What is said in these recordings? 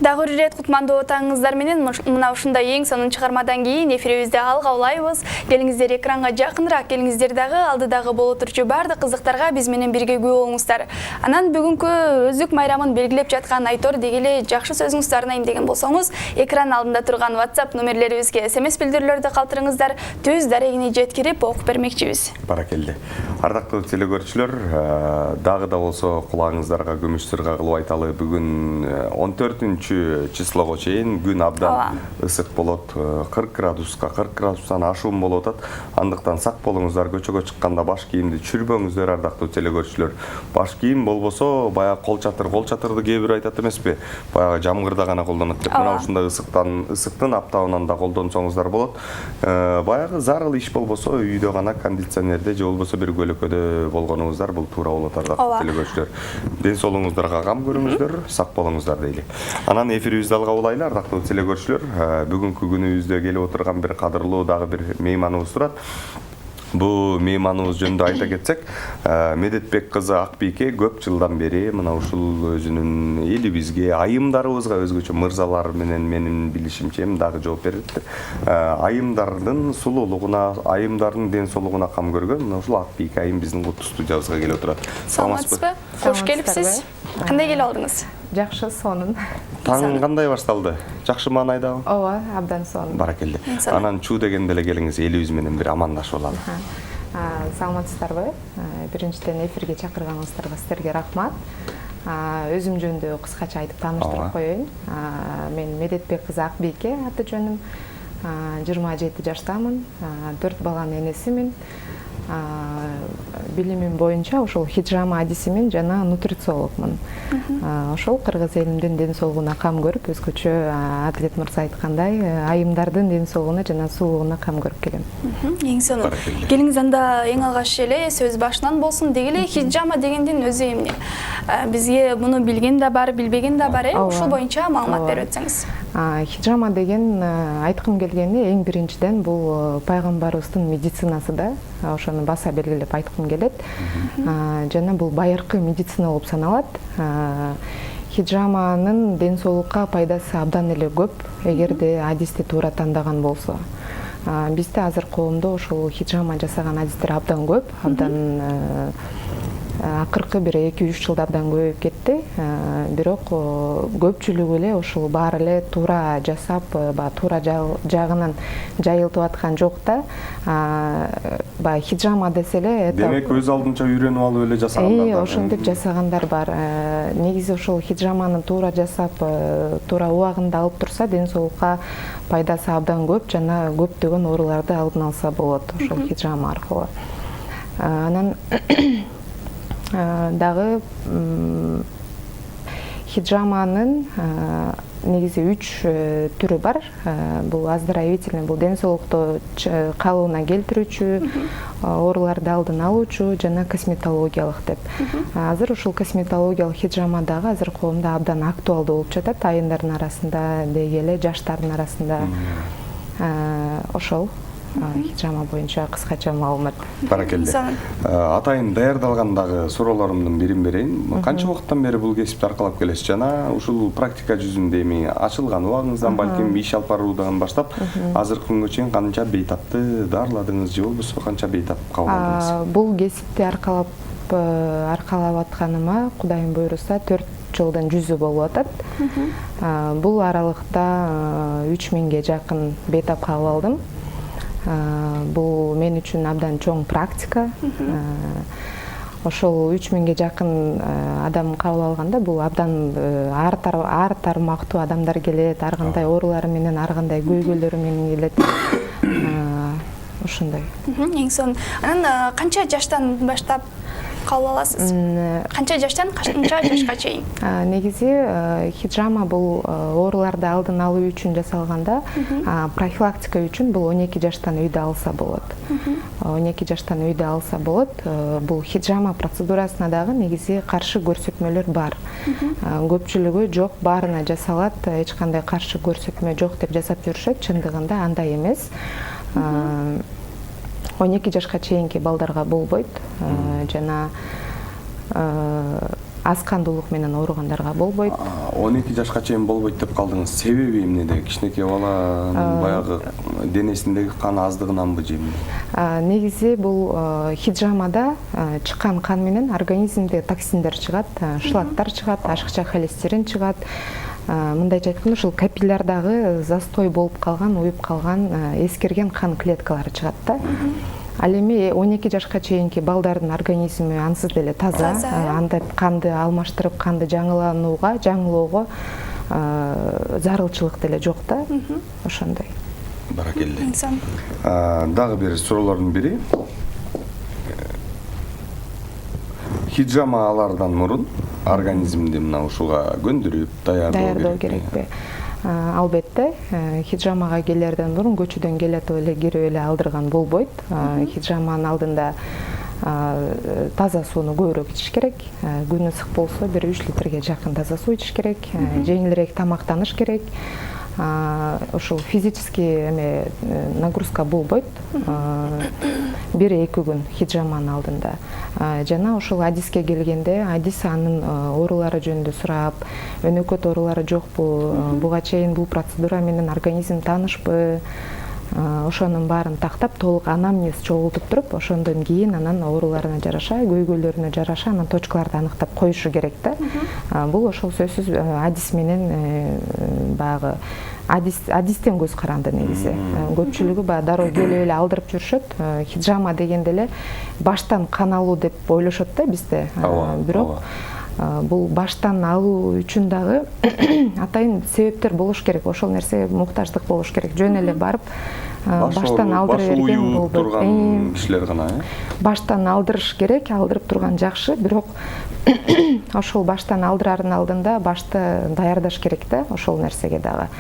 Дагы рет кутмандуу отаңыздар менен мына ушундай эң сонун чыгармадан кийин эфирибизде алга улайбыз. Келиңиздер экранга жакыныраак келиңиздер дагы алдыдагы боло турчу бардык кызыктарга биз менен бирге күбө болуңуздар. Анан бүгүнкү өзүк майрамын белгилеп жаткан Айтор дегеле жакшы сөзүңүздү арнайм деген болсоңуз, экран алдында турган WhatsApp номерлерибизге SMS билдирүүлөрдү калтырыңыздар. Түз дарегине жеткирип окуп бермекчибиз. Баракелде. Ардактуу телекөрүүчүлөр, дагы да болсо кулагыңыздарга күмүш сырга кылып айталы, бүгүн 14 числого чейин күн абдан ысык болот, 40 градуска, 40 градустан ашуун болуп атат. Андыктан сак болуңуздар, көчөгө чыкканда баш кийимди түшүрбөңүздөр, ардактуу телекөрүүчүлөр. Баш кийим болбосо, баягы кол чатырды кээ бир айтат эмеспи? Баягы жамгырда гана колдонот деп. Мына ушундай ысыктын аптабынан да колдонсоңуздар болот. Баягы зарыл иш болбосо, үйдө гана кондиционерде же болбосо бир көлөкөдө болгонуңуздар бул туура болот, ардактуу телекөрүүчүлөр. Ден соолугуңуздарга кам көрүңүздөр, сак болуңуздар дейли. Анан эфирибизди алга улайлы, ардактуу телекөрүүчүлөр. Бүгүнкү күнүбүздө келип отурган бир кадырлуу дагы бир мейманыбыз турат. Бу мейманыбыз жөнүндө айта кетсек, Медетбек кызы Акбийке көп жылдан бери мына ушул өзүнүн элибизге, айымдарыбызга өзгөчө мырзалар менен менин билишимче дагы жооп берет. Айымдардын сулуулугуна, айымдардын ден соолугуна кам көргөн мына ушул Акбийке айым биздин куттуу студиябызга келип отурат. Саламатсызбы? Кош келипсиз. Кандай келип алдыңыз? Жакшы, сонун. Таң кандай башталды? Жакшы маанайдабы? Ооба, абдан сонун. Баракелде. Анан чуу дегенде эле келиңиз, элибиз менен бир амандашып алалы. Саламатсыздарбы? Биринчиден эфирге чакырганыңыздарга сиздерге рахмат. Өзүм жөнүндө кыскача айтып тааныштырып коеюн. Мен Медетбек кызы Акбийке аты жөнүм. 27 жаштамын. 4 баланын энесимин. Билимим боюнча ошол хиджама адисимин жана нутрициологмун. Ошол кыргыз элинин ден соолугуна кам көрүп, өзгөчө Адилет мырза айткандай, айымдардын ден соолугуна жана сулуулугуна кам көрүп келем. Эң сонун. Келиңиз анда эң алгач эле сөз башынан болсун дегеле хиджама дегендин өзү эмне? Бизге муну билген да бар, билбеген да бар, ушул боюнча маалымат берип өтсөңүз. Хиджама деген айткым келгени эң биринчиден бул пайгамбарыбыздын медицинасы да, ошону баса белгилеп айткым келет. Жана бул байыркы медицина болуп саналат. Хиджаманын ден соолукка пайдасы абдан эле көп, эгерде адисти туура тандаган болсо. Бизде азыр коомдо ошол хиджама жасаган адистер абдан көп, абдан акыркы бир 2-3 жылда абдан көбөйүп кетти. Бирок көпчүлүгү эле ошол баары эле туура жасап, туура жагынан жайылтып аткан жок да. Баягы хиджама десе эле демек өз алдынча үйрөнүп алып эле жасагандар бар. Ошентип жасагандар бар. Негизи ошол хиджаманы туура жасап, туура убагында алып турса, ден соолукка пайдасы абдан көп жана көптөгөн ооруларды алдын алса болот ошол хиджама аркылуу. Анан дагы хиджаманын негизи 3 түрү бар. Бул оздоровительный, бул ден соолукту калыбына келтирүүчү, ооруларды алдын алуучу жана косметологиялык деп. Азыр ушул косметологиялык хиджама дагы азыр коомдо абдан актуалдуу болуп жатат, айымдардын арасында, деги эле жаштардын арасында. Ошол хиджама боюнча кыскача маалымат. Баракелде. Атайын даярдалгандагы суроолорумдун бирин берейин. Канча убакыттан бери бул кесипти аркалап келесиз жана ушул практика жүзүндө эми ачылган убагыңыздан балким иш алып баруудан баштап азыркы күнгө чейин канча бейтапты дарыладыңыз же болбосо канча бейтап кабыл алдыңыз? Бул кесипти аркалап атканыма Кудайым буйруса 4 жылдын жүзү болуп атат. Бул аралыкта 3000ге жакын бейтап кабыл алдым. Бул мен үчүн абдан чоң практика. Ошол 3000ге жакын адам кабыл алганда бул абдан ар тармактуу адамдар келет, ар кандай оорулары менен, ар кандай көйгөйлөрү менен келет. Ошондой. Эң сонун. Анан канча жаштан баштап кабыл аласыз? Канча жаштан канча жашка чейин? Негизи хиджама бул ооруларды алдын алуу үчүн жасалганда, профилактика үчүн бул 12 жаштан үйдө алса болот. 12 жаштан үйдө алса болот. Бул хиджама процедурасына дагы негизи каршы көрсөтмөлөр бар. Көпчүлүгү жок, баарына жасалат, эч кандай каршы көрсөтмө жок деп жасап жүрүшөт. Чындыгында андай эмес. 12 жашка чейинки балдарга болбойт. Жана аз кандуулук менен ооругандарга болбойт. 12 жашка чейин болбойт деп калдыңыз. Себеби эмнеде? Кичинекей баланын баягы денесиндеги кан аздыгынанбы же эмне? Негизи бул хиджамада чыккан кан менен организмде токсиндер чыгат, шлактар чыгат, ашыкча холестерин чыгат. Мындайча айтканда ушул капиллярдагы застой болуп калган, уюп калган эскерген кан клеткалары чыгат да. Ал эми 12 жашка чейинки балдардын организми ансыз деле таза, андай канды алмаштырып, канды жаңылоого зарылчылык деле жок да. Ошондой. Баракелде. Дагы бир суроолордун бири. Хиджама алардан мурун организмди мына ушуга көндүрүп даярдоо керекпи? Албетте, хиджамага келерден мурун көчүдөн келетип эле кирип эле алдырган болбойт. Хиджаманын алдында таза сууну көбүрөөк ичиш керек. Күн ысык болсо 1-3 литрге жакын таза суу ичиш керек. Жеңилирээк тамактаныш керек. Ошол физический нагрузка болбойт. 1-2 күн хиджаманын алдында. Жана ошол адиске келгенде, адис анын оорулары жөнүндө сурап, өнөкөт оорулары жокпу, буга чейин бул процедура менен организм таанышпы, ошонун баарын тактап, толук анамнез чогултуп туруп, ошондон кийин анан ооруларына жараша, көйгөйлөрүнө жараша, анан точкаларды аныктап коюшу керек да. Бул ошол сөзсүз адис менен баягы адистен көз каранды негизи. Көпчүлүгү баягы дароо келип эле алдырып жүрүшөт. Хиджама дегенде эле баштан кан алуу деп ойлошот да бизде. Бирок бул баштан алуу үчүн дагы атайын себептер болуш керек. Ошол нерсеге муктаждык болуш керек. Жөн эле барып баштан алдырып берген болбойт. Кишилер гана, баштан алдырыш керек, алдырып турган жакшы, бирок ошол баштан алдырардын алдында башты даярдаш керек да, ошол нерсеге дагы.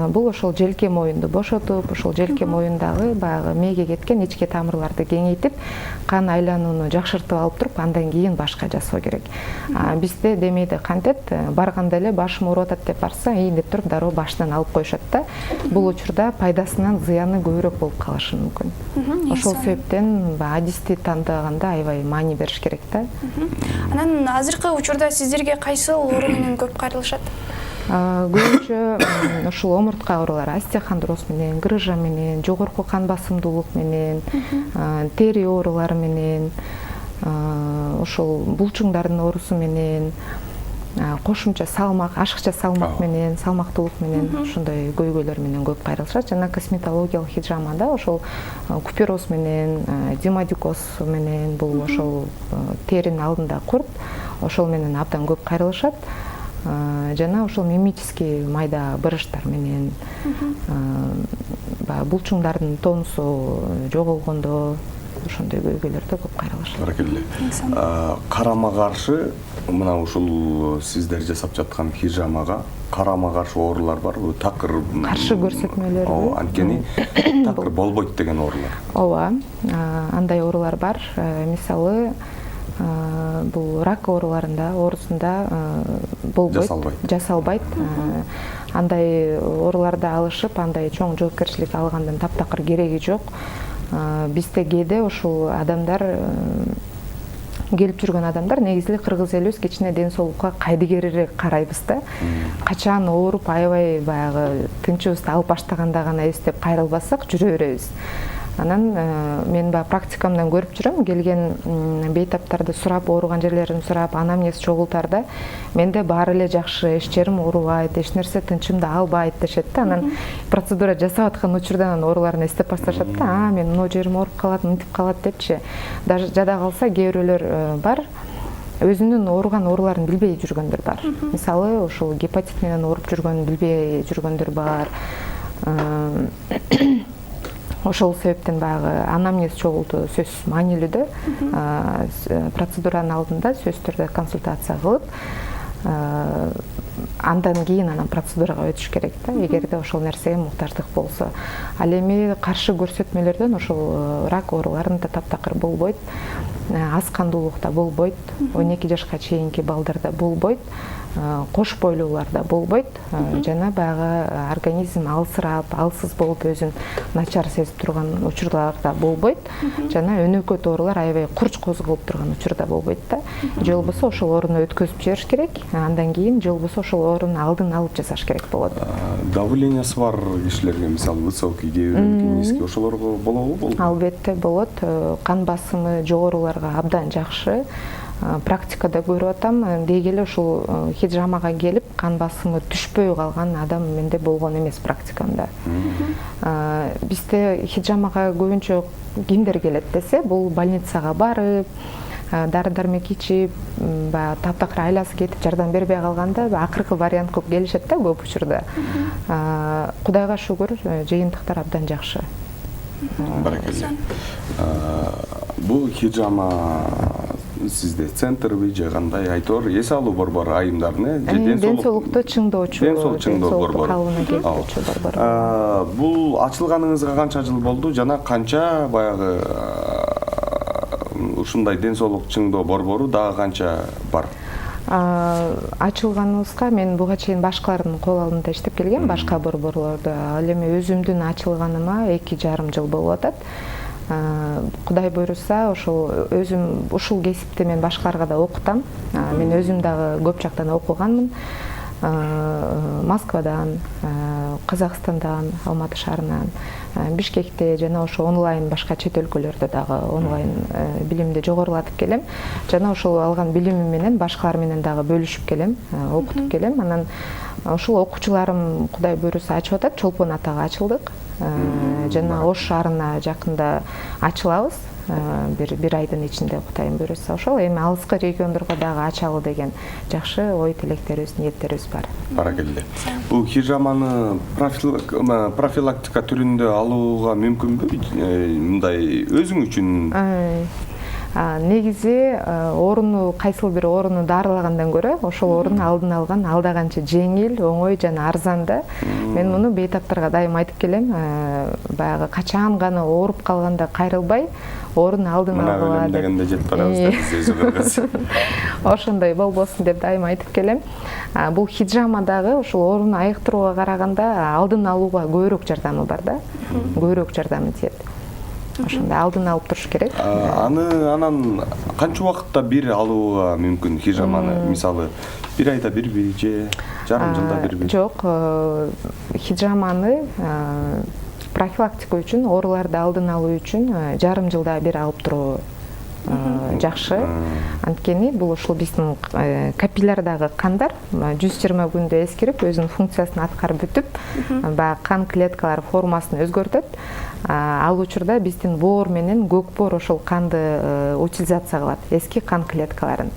Бул ошол желке моюнду бошотуп, ошол желке моюндагы баягы мээге кеткен ички тамырларды кеңейтип, кан айланууну жакшыртып алып туруп, андан кийин башка жасоо керек. Бизде демейди кантет, барганда эле башым ооруп атат деп барса, деп туруп дароо баштан алып коюшат да. Бул учурда пайдасынан зыяны көбүрөөк болуп калышы мүмкүн. Ошол себептен адисти тандаганда аябай маани бериш керек да. Анан азыркы учурда сиздерге кайсы оору менен көп кайрылышат? Көбүнчө ушул омуртка оорулары, остеохондроз менен, грыжа менен, жогорку кан басымдуулук менен, тери оорулары менен, ошол булчуңдардын оорусу менен, кошумча салмак, ашыкча салмак менен, салмактуулук менен, ушундай көйгөйлөр менен көп кайрылышат. Жана косметологиялык хиджамада ошол купероз менен, демодикоз менен, бул ошол теринин алдында курт, ошол менен абдан көп кайрылышат. Жана ошол мимический майда бырыштар менен, булчуңдардын тонусу жоголгондо, ошондой көйгөйлөрдө көп кайрылышат. Баракелде. Карама каршы мына ушул сиздер жасап жаткан хиджамага карама каршы оорулар барбы? Такыр каршы көрсөтмөлөрбү? Анткени такыр болбойт деген оорулар. Ооба, андай оорулар бар. Мисалы, бул рак оорусунда болбойт, жасалбайт. Андай ооруларды алышып, андай чоң жоопкерчилик алгандын таптакыр кереги жок. Бизде кээде ушул адамдар, келип жүргөн адамдар негизи кыргыз элибиз кичине ден соолукка кайдыгерирээк карайбыз да. Качан ооруп аябай баягы тынчыбызды алып баштаганда гана эстеп кайрылбасак жүрө беребиз. Анан мен практикамдан көрүп жүрөм, келген бейтаптарды сурап, ооруган жерлерин сурап, анамнез чогултарда менде баары эле жакшы, эч жерим оорубайт, эч нерсе тынчымды албайт дешет да. Анан процедура жасап аткан учурда анан ооруларын эстеп башташат да. Мен мына жерим ооруп калат, мынтип калат депчи. Даже жада калса кээ бирөөлөр бар, өзүнүн ооруган ооруларын билбей жүргөндөр бар. Мисалы, ошол гепатит менен ооруп жүргөнүн билбей жүргөндөр бар. Ошол себептен баягы анамнез чогултуу сөзсүз маанилүү да. Процедуранын алдында сөзсүз түрдө консультация кылып, андан кийин анан процедурага өтүш керек да, эгерде ошол нерсеге муктаждык болсо. Ал эми каршы көрсөтмөлөрдөн ошол рак ооруларында таптакыр болбойт, аз кандуулукта болбойт, 12 жашка чейинки балдарда болбойт. кош бойлуулар да болбойт. Жана баягы организм алсырап, алсыз болуп өзүн начар сезип турган учурлар да болбойт. Жана өнөкөт оорулар аябай курч козголуп турган учурда болбойт да. Же болбосо ошол ооруну өткөзүп жибериш керек. Андан кийин же болбосо ошол оорунун алдын алып жасаш керек болот. Давлениясы бар кишилерге, мисалы, высокий, низкий, ошолорго болобу? Албетте болот. Кан басымы жогоруларга абдан жакшы. Практикада көрүп атам, деги эле ушул хиджамага келип кан басымы түшпөй калган адам менде болгон эмес практикамда. Бизде хиджамага көбүнчө кимдер келет десе, бул больницага барып, дары-дармек ичип, баягы таптакыр айласы кетип жардам бербей калганда акыркы вариант кылып келишет да көп учурда. Кудайга шүгүр, жыйынтыктар абдан жакшы. Баракелде. Бул хиджама сизде центрби же кандай айтор эс алуу борбору айымдарын, ден соолукту чыңдоочу, калыбына келтирүүчү борбор. Бул ачылганыңызга канча жыл болду жана канча баягы ушундай ден соолук чыңдоо борбору дагы канча бар? Ачылганыбызга мен буга чейин башкалардын кол алдында иштеп келгем, башка борборлордо. Ал эми өзүмдүн ачылганыма 2,5 жыл болуп атат. Кудай буйруса, ошол өзүм ушул кесипти мен башкаларга да окутам. Мен өзүм дагы көп жактан окуганмын. Москвадан, Казакстандан, Алматы шаарынан, Бишкекте жана ошо онлайн башка чет өлкөлөрдө дагы онлайн билимди жогорулатып келем. Жана ошол алган билимим менен башкалар менен дагы бөлүшүп келем, окутуп келем. Анан ошол окуучуларым Кудай буйруса ачып атат. Чолпон атага ачылдык. Жана Ош шаарына жакында ачылабыз. Бир айдын ичинде Кудайым буйруса. Ошол эми алыскы региондорго дагы ачалы деген жакшы ой тилектерибиз, ниеттерибиз бар. Баракелде. Бул хижаманы профилактика түрүндө алууга мүмкүнбү? Мындай өзүң үчүн негизи ооруну кайсыл бир ооруну дарылагандан көрө ошол оорунун алдын алган алда канча жеңил, оңой жана арзан да. Мен муну бейтаптарга дайым айтып келем. Баягы качан гана ооруп калганда кайрылбай, оорунун алдын алгыла дегенде жетип барабыз да биз өзүбүз. Ошондой болбосун деп дайым айтып келем. Бул хиджама дагы ошол ооруну айыктырууга караганда алдын алууга көбүрөөк жардамы бар да. Көбүрөөк жардамы тиет. Ошондой алдын алып туруш керек. Анан канча убакытта бир алууга мүмкүн хижаманы? Мисалы, бир айда бирби же жарым жылда бирби? Жок, хижаманы профилактика үчүн, ооруларды алдын алуу үчүн жарым жылда бир алып туруу жакшы. Анткени бул ушул биздин капиллярдагы кандар 120 күндө эскирип, өзүнүн функциясын аткарып бүтүп, баягы кан клеткалары формасын өзгөртөт. Ал учурда биздин боор менен көк боор ошол канды утилизация кылат, эски кан клеткаларын.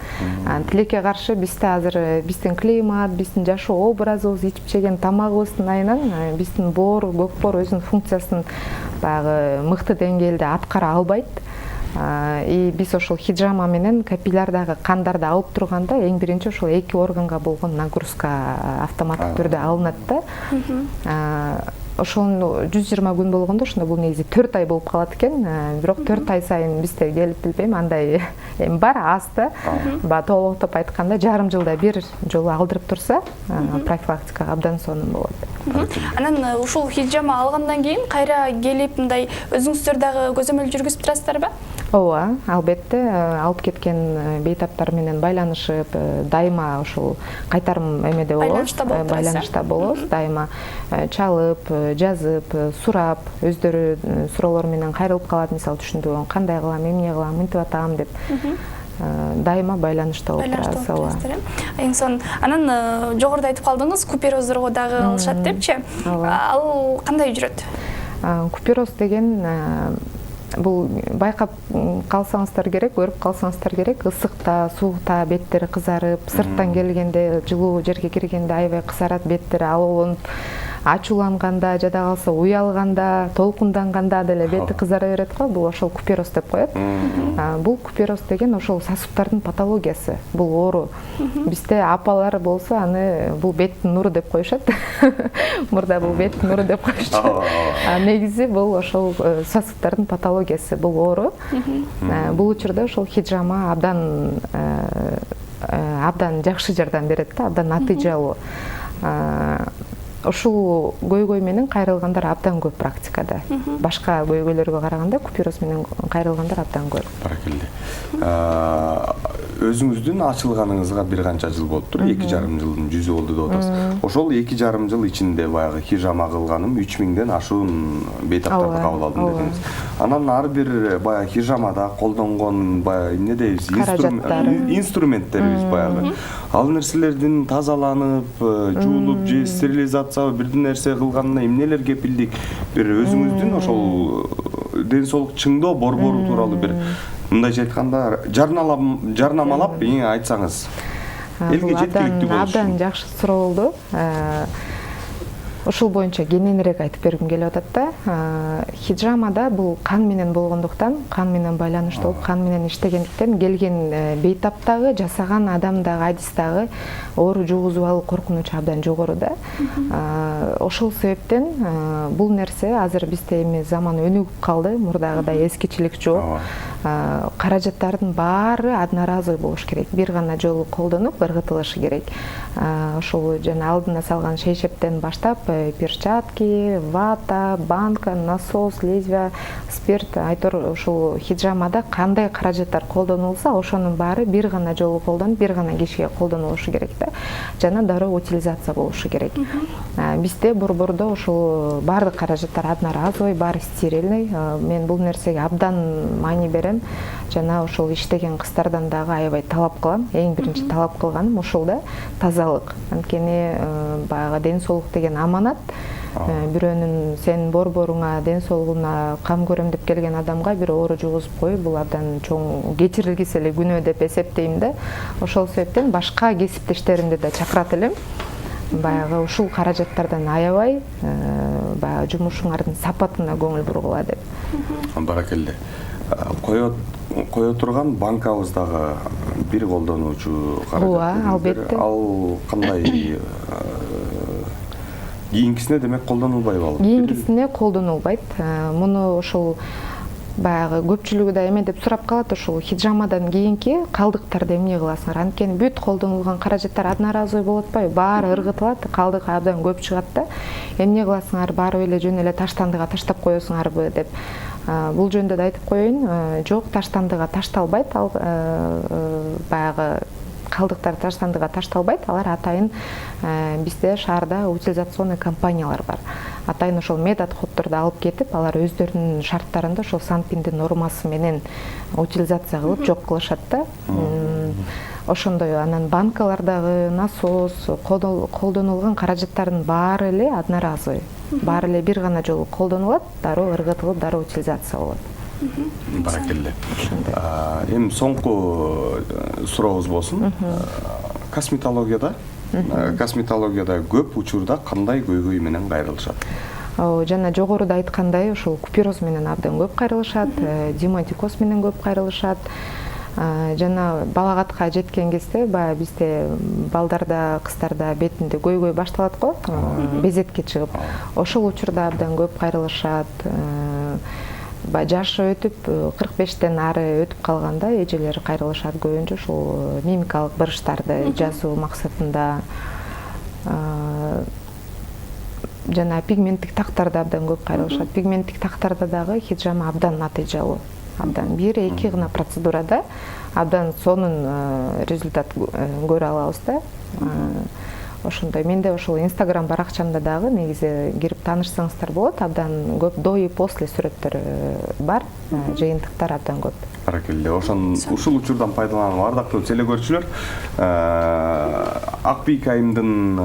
Тилекке каршы бизде азыр биздин климат, биздин жашоо образыбыз, ичип жеген тамагыбыздын айынан биздин боор, көк боор өзүнүн функциясын баягы мыкты деңгээлде аткара албайт. И биз ошол хиджама менен капиллярдагы кандарды алып турганда эң биринчи ошол эки органга болгон нагрузка автоматтык түрдө алынат да. Ошол 120 күн болгондо ошондо бул негизи 4 ай болуп калат экен. Бирок 4 ай сайын бизде келип билбейм, андай эми бар аз да. Толуктоп айтканда жарым жылда бир жолу алдырып турса, профилактикага абдан сонун болот. Анан ушул хиджама алгандан кийин кайра келип мындай өзүңүздөр дагы көзөмөл жүргүзүп турасыздарбы? Ооба, албетте, алып кеткен бейтаптар менен байланышып, дайыма ошол кайтарым эмеде болобуз, байланышта болобуз, дайыма чалып, жазып, сурап, өздөрү суроолор менен кайрылып калат, мисалы түшүндүргөн кандай кылам, эмне кылам, мынтип атам деп. Дайыма байланышта отурабыз. Эң сонун. Анан жогоруда айтып калдыңыз, купероздорго дагы алышат депчи. Ал кандай жүрөт? Купероз деген бул байкап калсаңыздар керек, көрүп калсаңыздар керек, ысыкта, суукта беттери кызарып, сырттан келгенде, жылуу жерге киргенде аябай кызарат беттери, алууланып, ачууланганда, жада калса уялганда, толкунданганда деле бети кызара берет го, бул ошол купероз деп коет. Бул купероз деген ошол сосудтардын патологиясы, бул оору. Бизде апалар болсо аны бул беттин нуру деп коюшат. Мурда бул беттин нуру деп коюшчу. Негизи бул ошол сосудтардын патологиясы, бул оору. Бул учурда ошол хиджама абдан абдан жакшы жардам берет да, абдан натыйжалуу. Ушул көйгөй менен кайрылгандар абдан көп практикада. Башка көйгөйлөргө караганда купюроз менен кайрылгандар абдан көп. Баракелде. Өзүңүздүн ачылганыңызга бир канча жыл болуптур, 2,5 жылдын жүзү болду деп атасыз. Ошол 2,5 жыл ичинде баягы хижама кылганым 3000ден ашуун бейтаптарды кабыл алдым дедиңиз. Анан ар бир баягы хижамада колдонгон баягы эмне дейбиз, инструменттерибиз баягы. Ал нерселердин тазаланып, жуулуп же стерилизация бир нерсе кылганына эмнелер кепилдик? Бир өзүңүздүн ошол ден соолук чыңдоо борбору тууралуу бир мындайча айтканда жарнамалап айтсаңыз. Элге жеткиликтүү болушу. Абдан жакшы суроо болду. Ушул боюнча кененирээк айтып бергим келип атат да. Хижамада бул кан менен болгондуктан, кан менен байланыштуу болуп, кан менен иштегендиктен келген бейтаптагы, жасаган адамдагы, адистагы оору жугузуп алуу коркунучу абдан жогору да. Ошол себептен бул нерсе азыр бизде эми заман өнүгүп калды, мурдагыдай эскичилик жок. Каражаттардын баары одноразовый болуш керек. Бир гана жолу колдонуп ыргытылышы керек. Ошол жана алдына салган шейшептен баштап перчатки, вата, банка, насос, лезвие, спирт, айтор ушул хижамада кандай каражаттар колдонулса, ошонун баары бир гана жолу колдонуп, бир гана кишиге колдонулушу керек да. Жана дароо утилизация болушу керек. Бизде борбордо ушул баардык каражаттар одноразовый, баары стерильный. Мен бул нерсеге абдан маани берем. Жана ошол иштеген кыздардан дагы аябай талап кылам. Эң биринчи талап кылганым ушул да, тазалык. Анткени баягы ден соолук деген аманат. Бирөөнүн сенин борборуңа, ден соолугуна кам көрөм деп келген адамга бир оору жугузуп коюп, бул абдан чоң кечирилгис эле күнөө деп эсептейм да. Ошол себептен башка кесиптештеримди да чакырат элем. Баягы ушул каражаттардан аябай, баягы жумушуңардын сапатына көңүл бургула деп. Баракелде. Кое турган банкабыз дагы бир колдонуучу каражат. Албетте. Ал кандай кийинкисине демек колдонулбайбы ал? Кийинкисине колдонулбайт. Муну ошол баягы көпчүлүгү да эме деп сурап калат, ошол хижамадан кийинки калдыктарды эмне кыласыңар? Анткени бүт колдонулган каражаттар одноразовый болуп атпайбы? Баары ыргытылат, калдык абдан көп чыгат да. Эмне кыласыңар? Барып эле жөн эле таштандыга таштап коесуңарбы деп. Бул жөндө да айтып коеюн, жок, таштандыга ташталбайт, ал баягы калдыктар таштандыга ташталбайт, алар атайын бизде шаарда утилизационный компаниялар бар. Атайын ошол медотходдорду алып кетип, алар өздөрүнүн шарттарында ошол Санпиндин нормасы менен утилизация кылып жок кылышат да. Ошондой анан банкалардагы насос, колдонулган каражаттардын баары эле одноразовый. Баары эле бир гана жолу колдонулат, дароо ыргытылып, дароо утилизация болот. Баракелде. Эми соңку сурообуз болсун. Косметологияда көп учурда кандай көйгөй менен кайрылышат? Жана жогоруда айткандай, ошол купюроз менен абдан көп кайрылышат, дематикоз менен көп кайрылышат. Жана балагатка жеткен кезде баягы бизде балдарда, кыздарда бетинде көйгөй башталат го, безетке чыгып. Ошол учурда абдан көп кайрылышат. Жашы өтүп 45тен ары өтүп калганда эжелер кайрылышат көбүнчө ушул мимикалык бырыштарды жазуу максатында. Жана пигменттик тактарда абдан көп кайрылышат. Пигменттик тактарда дагы хижама абдан натыйжалуу. Абдан 1-2 гана процедурада абдан сонун результат көрө алабыз да. Ошондой менде ошол Instagram баракчамда дагы негизи кирип таанышсаңыздар болот. Абдан көп до и после сүрөттөр бар, жыйынтыктар абдан көп. Баракелде. Ушул учурдан пайдаланып ардактуу телекөрүүчүлөр, Акбийк айымдын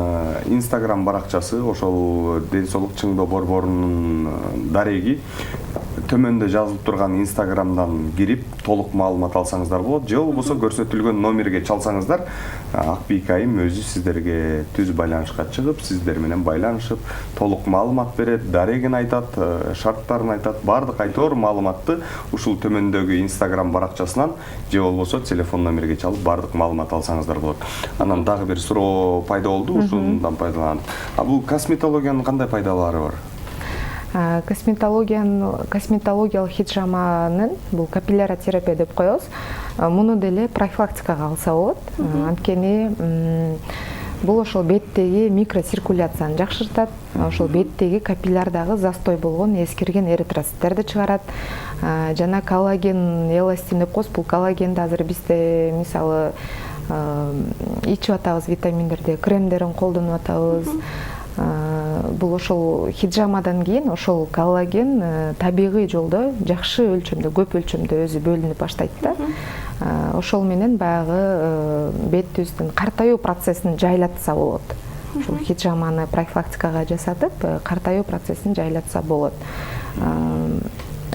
Instagram баракчасы, ошол ден соолук чыңдоо борборунун дареги төмөндө жазылып турган Instagramдан кирип толук маалымат алсаңыздар болот. Же болбосо көрсөтүлгөн номерге чалсаңыздар, Акбийк айым өзү сиздерге түз байланышка чыгып, сиздер менен байланышып, толук маалымат берет, дарегин айтат, шарттарын айтат, баардык айтор маалыматты ушул төмөндөгү Instagram баракчасынан же болбосо телефон номерге чалып баардык маалымат алсаңыздар болот. Анан дагы бир суроо пайда болду, ушундан пайдаланып. Бул косметологиянын кандай пайдалары бар? Косметологиялык хижаманын, бул капилляротерапия деп коебуз. муну деле профилактикага алса болот. Анткени бул ошол беттеги микроциркуляцияны жакшыртат, ошол беттеги капиллярдагы застой болгон эскирген эритроциттерди чыгарат. Жана коллаген, эластин деп коебуз, бул коллагенди азыр бизде мисалы ичип атабыз витаминдерди, кремдерин колдонуп атабыз. Бул ошол хиджамадан кийин ошол коллаген табигый жолдо жакшы өлчөмдө, көп өлчөмдө өзү бөлүнүп баштайт да. Ошол менен баягы бетибиздин картаюу процессин жайлатса болот. Ушул хиджаманы профилактикага жасатып, картаюу процессин жайлатса болот.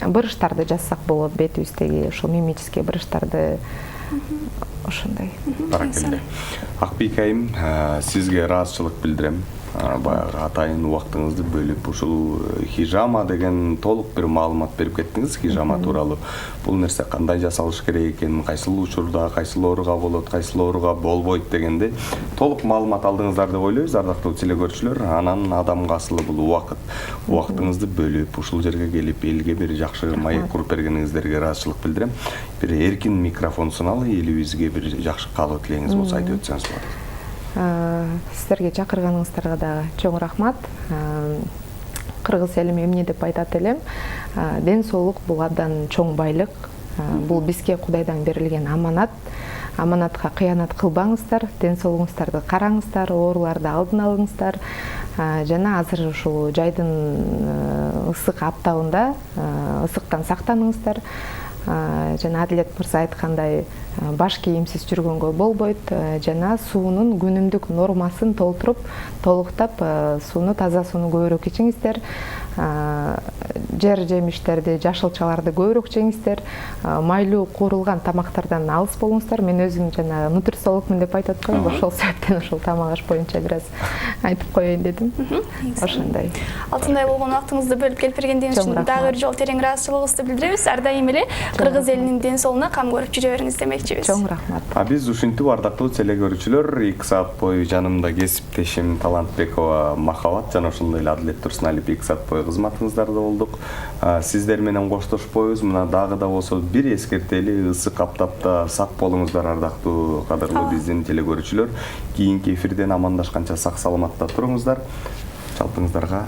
Брыштарды жазсак болот, бетибиздеги ошол мимический брыштарды. Ошондой. Баракелде. Акбийке айым, сизге ыраазычылык билдирем. Баягы атайын убактыңызды бөлүп ушул хижама деген толук бир маалымат берип кеттиңиз хижама тууралуу. Бул нерсе кандай жасалыш керек экенин, кайсыл учурда, кайсыл ооруга болот, кайсыл ооруга болбойт дегенде толук маалымат алдыңыздар деп ойлойбуз, ардактуу телекөрүүчүлөр. Анан адамга асылы бул убакыт. Убактыңызды бөлүп, ушул жерге келип, элге бир жакшы маек куруп бергениңиздерге ыраазычылык билдирем. Бир эркин микрофон суналып, элибизге бир жакшы каалоо тилегиңиз болсо айтып өтсөңүз болот. Сіздерге чакырганыңыздарга да чоң рахмат. Кыргыз элим эмне деп айтат элем? Ден соолук бул абдан чоң байлык. Бул бизге Кудайдан берилген аманат. Аманатка кыянат кылбаңыздар, ден соолугуңуздарды караңыздар, ооруларды алдын алыңыздар. Жана азыр ушул жайдын ысык аптабында ысыктан сактаныңыздар. Жана Адилет мырза айткандай баш кийимсиз жүргөнгө болбойт. Жана суунун күнүмдүк нормасын толтуруп, толуктап, сууну таза сууну көбүрөөк ичиңиздер. Жер жемиштерди, жашылчаларды көбүрөөк жеңиздер. Майлуу куурулган тамактардан алыс болуңуздар. Мен өзүм жана нутрициологмун деп айтып коем. Ошол себептен ошол тамак аш боюнча бир аз айтып коеюн дедим. Ошондой. Алтындай болгон убактыңызды бөлүп келип бергендиңиз үчүн дагы бир жолу терең ыраазычылыгыбызды билдиребиз. Ар дайым эле кыргыз элинин ден соолугуна кам көрүп жүрө бериңиз демекчибиз. Чоң рахмат. Биз ушинтип ардактуу телекөрүүчүлөр 2 саат бою жанымда кесиптешим Талантбекова Махабат жана ошондой эле Адилет Турсуналиев 2 саат бою кызматыңыздарда болдук. Сиздер менен коштошпойбуз. Мына дагы да болсо бир эскертели, ысык аптапта сак болуңуздар ардактуу кадырлуу биздин телекөрүүчүлөр. Кийинки эфирден амандашканча сак саламатта туруңуздар. Жалпыңыздарга